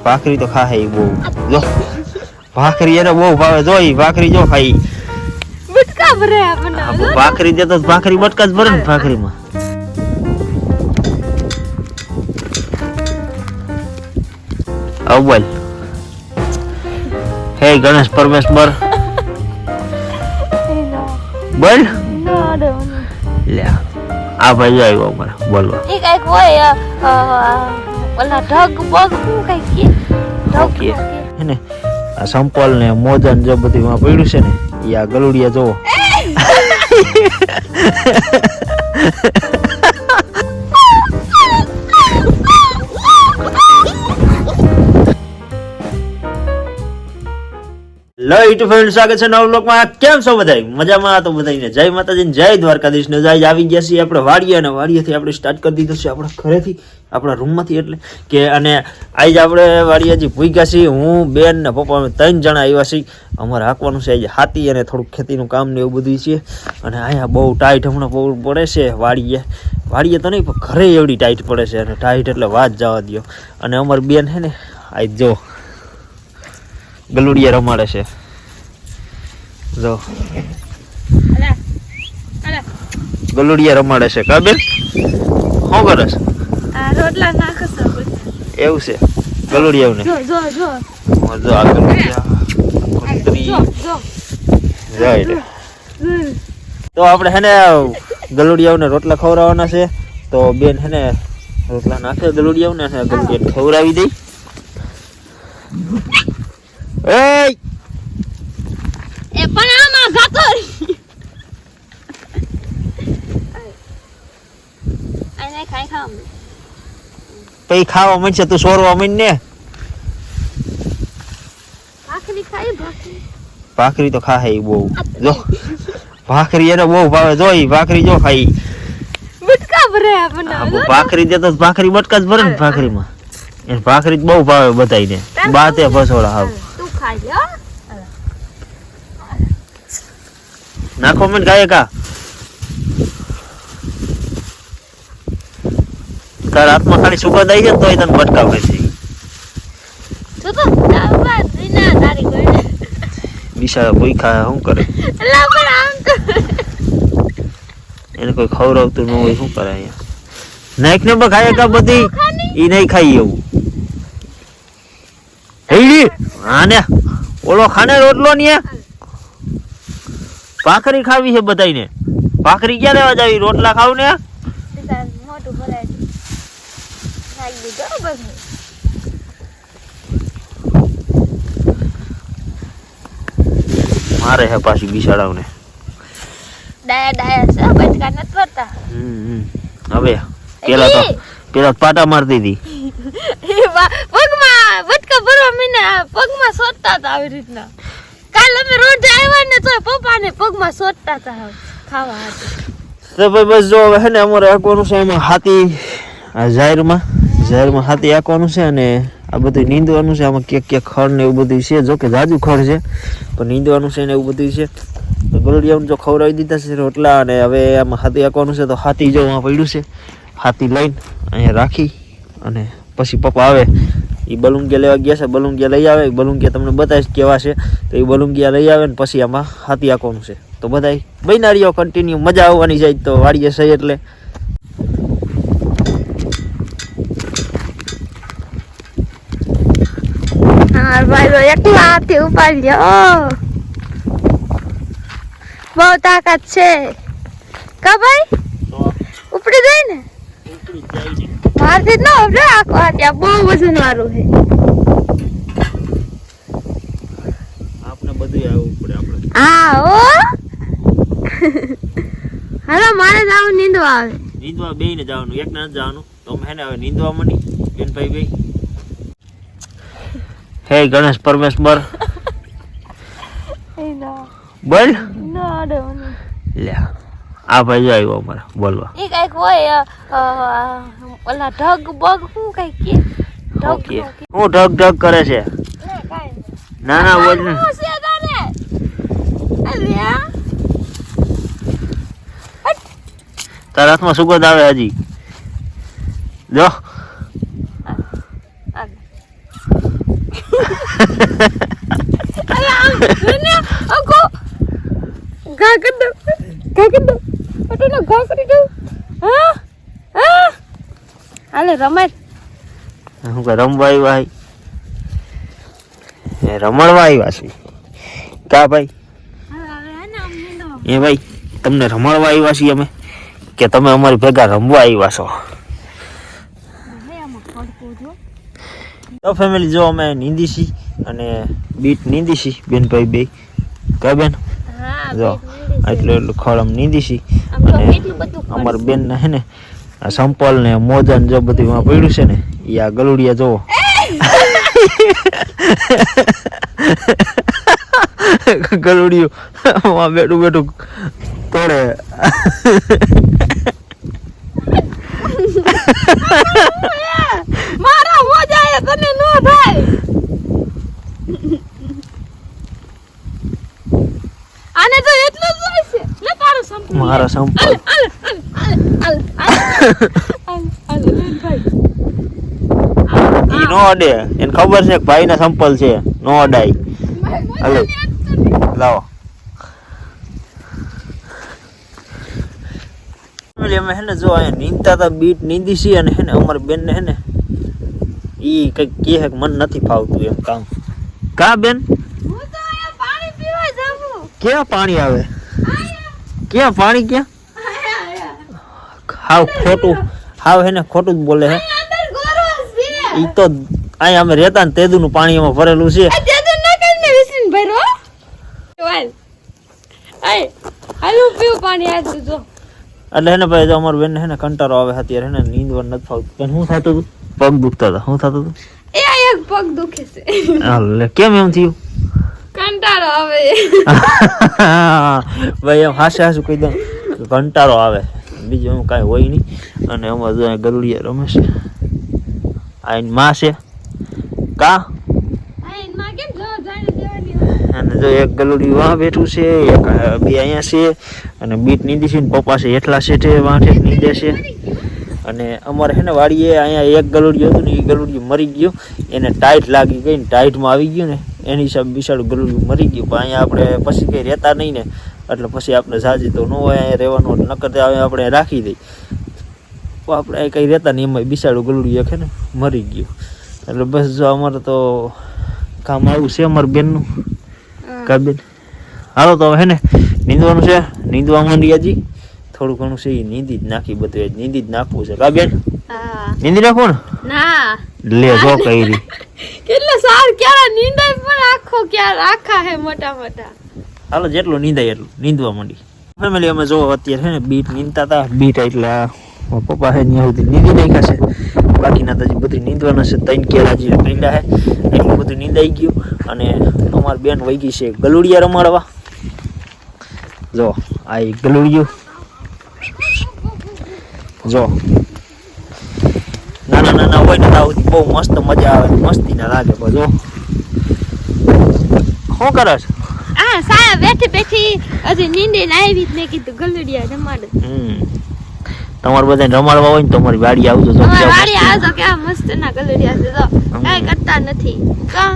ભાખરી તો ખાય બહુ જો ભાખરી એને બહુ ભાવે જો ઈ ભાખરી જો ખાઈ બટકા ભરે આપણને ભાખરી દે તો ભાખરી બટકા જ ભરે ને ભાખરીમાં આવ બોલ હે ગણેશ પરમેશ્વર બોલ લે આ ભાઈ આવ્યો અમારે બોલવા એ કઈક હોય ઓલા ઢગ બગ શું કઈક કે હે ને આ સંપલ ને મોજન જો બધું માં પડ્યું છે ને ઈ આ ગલુડિયા જોવો લાઈટ ફ્રેન્ડ સ્વાગત છે નવ લોકમાં કેમ છો બધાય મજામાં તો બધાયને જય માતાજી ને જય દ્વારકાધીશ ને જય આવી ગયા છીએ આપણે વાડીએ અને વાડીએથી આપણે સ્ટાર્ટ કરી દીધું છે આપણા ઘરેથી આપણા રૂમમાંથી એટલે કે અને આજ આપણે વાડીએથી ભૂગ્યા છીએ હું બેન ને પપ્પા અમે 3 જણા આવ્યા છીએ અમારે હાંકવાનું છે આજે હાથી અને થોડુંક ખેતીનું કામ ને એવું બધું છે અને અહીંયા બહુ ટાઈટ હમણાં બહુ પડે છે વાડીએ તો નહીં પણ ઘરે એવડી ટાઈટ પડે છે અને ટાઈટ એટલે વાત જવા દો અને અમારી બેન છે ને આજ જો ગલુડિયા રમાડે છે જો ગલુડિયા રમાડે છે કા બેન શું કરે છે આ રોટલા નાખો છો એવું છે ગલુડિયાને જો જો જો જો આ ગલુડિયા કુંતરી તો આપણે હે ને ગલુડિયાને રોટલા ખવડાવવાના છે તો બેન હે ને રોટલા નાખે ગલુડિયાને અને ગલુડિયાને ખવડાવી દઈ એ પણ આમાં ગાતો આને ખાઈ ખામ પઈ ખાવા માંડશે તું સોરવા માંડ ને ભાખરી ખાઈ ભાખરી તો ખાય બહુ જો ભાખરી એને બહુ ભાવે જો ઈ ભાખરી જો ખાઈ બટકા ભરે આપણને ભાખરી દે તો ભાખરી બટકા જ ભરે ને ભાખરીમાં એ ભાખરી જ બહુ ભાવે બધાયને બાતે ફસોડા હાવ તું ખાઈ લ્યો નાખો મને ગાય કા તારા હાથમાં ખાલી સુગંધ આવી જાય તોય તને બટકાવે છે તો દાવા દીના તારી કોઈ બિચારા કોઈ ખાય શું કરે લા પણ આમ તો એને કોઈ ખવડાવતું ન હોય શું કરે અહીંયા નાખ ને બખાય કા બધી ઈ નહીં ખાઈ એવું હેડી આને ઓલો ખાને રોટલો ને ભાખરી ખાવી છે બધાયને ભાખરી ક્યાં લેવા જાવી રોટલા ખાવ ને મોટું ભરાય ખાઈ લીધો બસ મારે હે પાછી બિસાડાવને ડાયા છે બટકા નથી ભરતા હવે પેલા પાટા મારતી હતી પગમાં બટકા ભરવા મીના પગમાં સોટતા હતા આવી રીતના કાલ અમે રોજ આવ્યા ને તો પપ્પાને પગમાં સોટતા હતા ખાવા હાટુ તો ભાઈ બસ જો હવે હે ને અમારે આંકવાનું છે એમાં હાથી આ જાહેરમાં હાથી આંકવાનું છે અને આ બધું નીંદવાનું છે આમાં ક્યાંક ખડ ને એવું બધું છે જો કે જાજુ ખડ છે પણ નીંદવાનું છે ને એવું બધું છે તો ગલુડિયાને જો ખવડાવી દીધા છે રોટલા અને હવે આમાં હાથી આંકવાનું છે તો હાથી જો આમાં પડ્યું છે હાથી લઈને અહીંયા રાખી અને પછી પપ્પા આવે એ બલુંગિયા લેવા ગયા છે બલુંગિયા લઈ આવે બલુંગિયા તમને બતાવીશ કેવા છે તો એ બલુંગિયા લઈ આવે ને પછી આમાં હાથી આંકવાનું છે તો બધા બહેનારીઓ કન્ટિન્યુ મજા આવવાની જાય તો વાડીએ સહી એટલે હા ભાઈ એકલા હાથી ઉપાડ્યો બહુ તાકાત છે કા ભાઈ ઉપડી જાય ને મારથી જ ના ઉપડે આખો હાથી બહુ વજન વાળું છે આપણે બધું આવવું પડે આપણે હા ઓ હાલો મારે જાવ નીંદવા આવે નીંદવા બે ને જવાનું એક ને જવાનું તો હે ને હવે નીંદવા મની બેન ભાઈ હે ગણેશ પરમેશ્વર બોલ લે આ ભાઈ આવ્યો અમારે બોલવા એ કઈક હોય ઓલા ઢગ બગ શું કઈક કે હું ઢગ કરે છે ના ના બોલ ને તારા હાથમાં સુગંધ આવે હજી જો મને અકો ગા કર દો અટનો ગા કરી દો હા હા હાલે રમત હું કે રમવા આવ્યા એ રમણવા આવ્યા છે કા ભાઈ એ ભાઈ તમને રમણવા આવ્યા છીએ અમે કે તમે અમારી ભેગા રમવા આવ્યા છો તો ફેમિલી જો અમે નીંદી છી અને બીટ નીંદી છી બેન ભાઈ બે કા બેન જો એટલું ખડ અમે નીંદી છી અને અમારા બેન ને હે ને આ સંપલ ને મોજન જો બધું માં પડ્યું છે ને ઈ આ ગલુડિયા જોવો ગલુડિયું બેઠું તોડે મારા મોજા તને નો થાય આને તો એટલું જ હોય છે લે તારો સંપલ મારા સંપલ ઈ નો અડે એને ખબર છે કે ભાઈ ના સંપલ છે નો અડાય હાલો લાવો અમે હે ને જો અહીંયા નીંદતા હતા બીટ નીંદી છીએ અને હે ને અમારી બેન ને હે ને ઈ કઈક કહે કે મને નથી ફાવતું એમ કામ કા બેન હું તો અહીંયા પાણી પીવા જાઉં ક્યાં પાણી આવે ક્યાં પાણી ક્યાં હાવ ખોટું હાવ હે ને ખોટું જ બોલે હે અંદર ગોરો છે ઈ તો અહીંયા અમે રહેતા ને તેદુનું પાણી એમાં ભરેલું છે આ તેદુ ન કરીને વિસરીને ભરો વાલ આય હાલો પીવું પાણી આ તું જો એટલે હે ને ભાઈ જો અમાર બેન હે ને કંટાળો આવે અત્યારે હે ને નીંદવા નથી ફાવતું પણ શું થતું હતું પગ દુખતા હતા શું થતું હતું એ આ એક પગ દુખે છે હાલે કેમ એમ થયું કંટાળો આવે ભાઈ એમ હાસું કહી દઉં કે કંટાળો આવે બીજું એમ કાંઈ હોય નહીં અને અમારે જો ગલુડિયા રમે છે આ એની માં છે કા આય માં કેમ જો જાણે દેવાની હોય અને જો એક ગલુડિયું વાં બેઠું છે એક બે અહીંયા છે અને બીટ નીંદી છે ને પપ્પા છે એટલા છે વાંઠે નીંદે છે અને અમારે છે ને વાડીએ અહીંયા એક ગલુડિયું હતું ને એ ગલુડિયું મરી ગયું એને ટાઈટ લાગી ગઈ ને ટાઈટમાં આવી ગયું ને એની હિસાબે બિચારું ગલુડિયું મરી ગયું પણ અહીંયા આપણે પછી કંઈ રહેતા નહીં ને એટલે પછી આપણે સાજી તો ન હોય અહીંયા રહેવાનું નકર આપણે રાખી દઈ આપણે કંઈ રહેતા નહીં એમાં બિચારું ગલુડિયું છે ને મરી ગયું એટલે બસ જો અમારે તો કામ આવ્યું છે અમારા બેનનું કા બેન હાલો તો હે ને નીંદવાનું છે નીંદવા માંડી હજી થોડું ઘણું છે એ નીંદી જ નાખી બધું નીંદી જ નાખવું છે કા બેન હા નીંદી નાખવું ને ના લે જો કઈ કેટલા સાર ક્યારે નીંદાય પણ આખો ક્યારે આખા હે મોટા મોટા હાલો જેટલું નીંદાય એટલું નીંદવા માંડી ફેમિલી અમે જો અત્યારે છે ને બીટ નીંદતા હતા બીટ એટલે પપ્પા છે ત્યાં સુધી નીંદી નાખ્યા છે બાકીના તો હજી બધું નીંદવાના છે 3 કેરા હજી નીંદા છે એટલું બધું નીંદાઈ ગયું અને અમારી બેન વહી ગઈ છે ગલુડિયા રમાડવા જો આ ગલુડિયું જો નાના નાના હોય ને તાવથી બહુ મસ્ત મજા આવે મસ્તી ના લાગે પણ જો શું કરે છે આ સાયા બેઠી બેઠી હજી નીંદીને આવી જ ને કીધું ગલુડિયા રમાડ તમારે બધાને રમાડવા હોય ને તમારી વાડી આવજો જો અમારી વાડી આવજો કેવા મસ્ત ના ગલુડિયા છે જો કાઈ કરતા નથી કા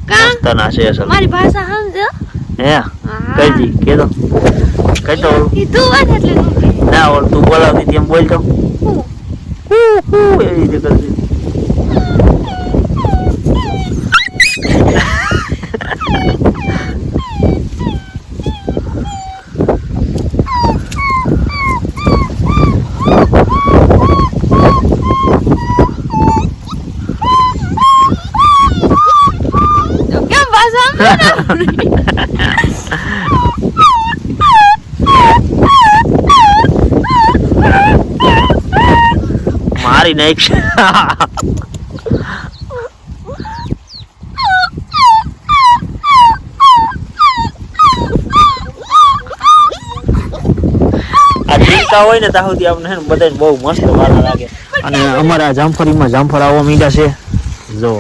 મસ્ત ના છે અસલ મારી ભાષા સમજો હે કઈજી કે દો કઈ તો કીધું હોય ને એટલે નું ના ઓલ તું બોલાવતી તેમ બોલ તો એ રીતે કરજે કેમ ભાષા મારી નાખ હોય ને ત્યાં સુધી આપણે બધાને બહુ મસ્ત વાલા લાગે અને અમારા જામફળીમાં જામફળ આવવા માંડ્યા છે જો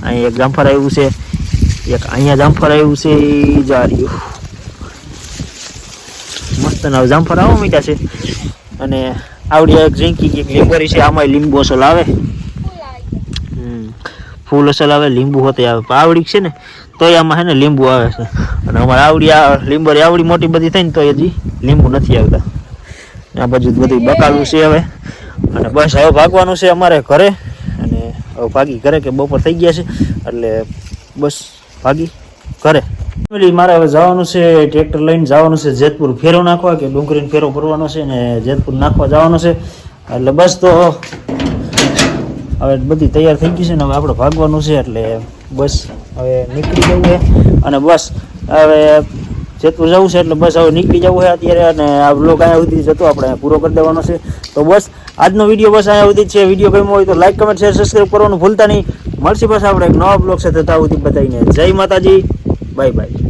અહીં એક જામફળ આવ્યું છે એક અહીંયા જામફળ આવ્યું છે જા રહ્યું મસ્ત ના જામફળ આવવા માંડ્યા છે અને આવડી એક ઝીંકી એક લીંબોરી છે આમાં લીંબુ અસલ આવે ફૂલ અસલ આવે, લીંબુ હોતે આવે. પણ આવડી છે ને તોય આમાં છે ને લીંબુ આવે છે, અને અમારે આવડી આ લીંબોરી આવડી મોટી બધી થઈ ને તો હજી લીંબુ નથી આવતા. આ બાજુ બધું બકાલું છે હવે, અને બસ હવે ભાગવાનું છે અમારે ઘરે, અને હવે ભાગી ઘરે કે બપોર થઈ ગયા છે એટલે બસ ભાગી ઘરે. મારે હવે જવાનું છે, ટ્રેક્ટર લઈને જવાનું છે જેતપુર ફેરો નાખવા, કે ડુંગળીને ફેરો ભરવાનો છે ને જેતપુર નાખવા જવાનો છે. એટલે બસ તો હવે બધી તૈયાર થઈ ગઈ છે ને હવે આપણે ભાગવાનું છે, એટલે બસ હવે નીકળી જવું છે. અને બસ હવે જેતપુર જવું છે એટલે બસ હવે નીકળી જવું છે અત્યારે, અને આ બ્લોગ અહીંયા સુધી જતો આપણે પૂરો કરી દેવાનો છે. તો બસ આજનો વિડીયો બસ અહીંયા સુધી જ છે. વિડીયો ગમ્યો હોય તો લાઈક, કમેન્ટ, શેર, સબસ્ક્રાઈબ કરવાનું ભૂલતા નહીં. મળશે બસ આપણે એક નવા બ્લોગ સાથે, ત્યાં સુધી બતાવીને જય માતાજી, બાય બાય.